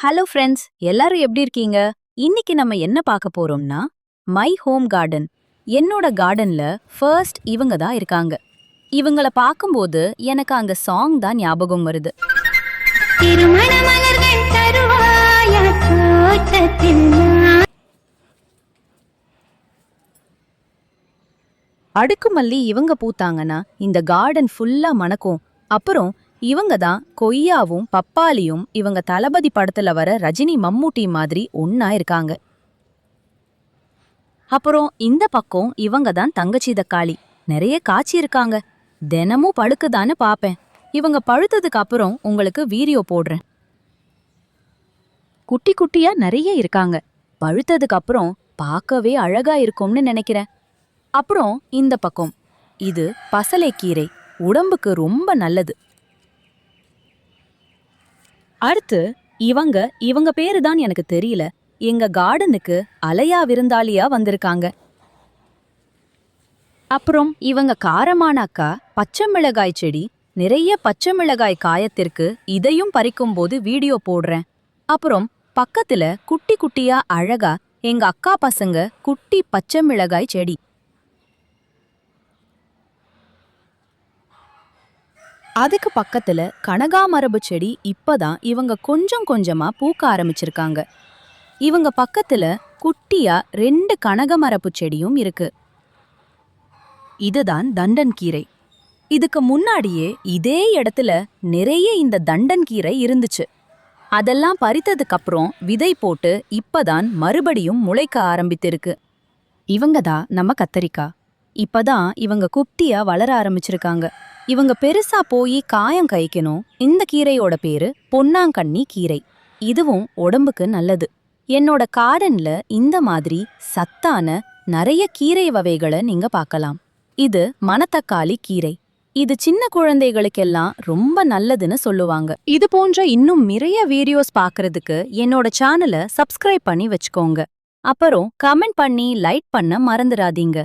Hello friends, எல்லாரும் எப்படி இருக்கீங்க? இன்னைக்கு நம்ம என்ன பார்க்க போறோம்னா மை ஹோம் கார்டன். என்னோட கார்டன்ல ஃபர்ஸ்ட் இவங்க தான் இருக்காங்க. இவங்கள பார்க்கும்போது எனக்கு அந்த சாங் தான் ஞாபகம் வருது. திருமண மலர்கள் தருவாய தோட்டத்தில் அடுக்குமல்லி இவங்க பூத்தாங்கன்னா இந்த கார்டன் ஃபுல்லா மணக்கும். அப்புறம் இவங்க தான் கொய்யாவும் பப்பாளியும் இவங்க தளபதி படத்துல வர ரஜினி மம்மூட்டி மாதிரி ஒண்ணா இருக்காங்க. அப்புறம் இந்த பக்கம் இவங்க தான் தங்கச்சி தக்காளி. நிறைய காய்ச்சி இருக்காங்க. தினமும் பழுக்குதான்னு பாப்பேன். இவங்க பழுத்ததுக்கு அப்புறம் உங்களுக்கு வீடியோ போடுறேன். குட்டி குட்டியா நிறைய இருக்காங்க. பழுத்ததுக்கு அப்புறம் பார்க்கவே அழகா இருக்கும்னு நினைக்கிறேன். அப்புறம் இந்த பக்கம் இது பசலைக்கீரை, உடம்புக்கு ரொம்ப நல்லது. அடுத்து இவங்க பேரு தான் எனக்கு தெரியல. எங்க கார்டனுக்கு அலையா விருந்தாளியா வந்திருக்காங்க. அப்புறம் இவங்க காரமான அக்கா பச்சை மிளகாய் செடி. நிறைய பச்சை மிளகாய் காயத்திற்கு இதையும் பறிக்கும்போது வீடியோ போடுறேன். அப்புறம் பக்கத்துல குட்டி குட்டியா அழகா எங்க அக்கா பசங்க குட்டி பச்சை மிளகாய் செடி. அதுக்கு பக்கத்துல கனகாமரபு செடி. இப்பதான் இவங்க கொஞ்சம் கொஞ்சமா பூக்க ஆரம்பிச்சிருக்காங்க. இவங்க பக்கத்துல குட்டியா 2 கனகமரப்பு செடியும் இருக்கு. இதுதான் தண்டன் கீரை. இதுக்கு முன்னாடியே இதே இடத்துல நிறைய இந்த தண்டன் கீரை இருந்துச்சு. அதெல்லாம் பறித்ததுக்கு அப்புறம் விதை போட்டு இப்பதான் மறுபடியும் முளைக்க ஆரம்பித்திருக்கு. இவங்க தான் நம்ம கத்தரிக்காய். இப்பதான் இவங்க குட்டியா வளர ஆரம்பிச்சிருக்காங்க. இவங்க பெருசா போய் காயம் கைக்கணும். இந்த கீரையோட பேரு பொன்னாங்கண்ணி கீரை. இதுவும் உடம்புக்கு நல்லது. என்னோட கார்டன்ல இந்த மாதிரி சத்தான நிறைய கீரை வகைகளை நீங்க பார்க்கலாம். இது மணத்தக்காளி கீரை. இது சின்ன குழந்தைகளுக்கெல்லாம் ரொம்ப நல்லதுன்னு சொல்லுவாங்க. இது போன்ற இன்னும் நிறைய வீடியோஸ் பார்க்கறதுக்கு என்னோட சேனலை சப்ஸ்கிரைப் பண்ணி வச்சுக்கோங்க. அப்புறம் கமெண்ட் பண்ணி லைக் பண்ண மறந்துடாதீங்க.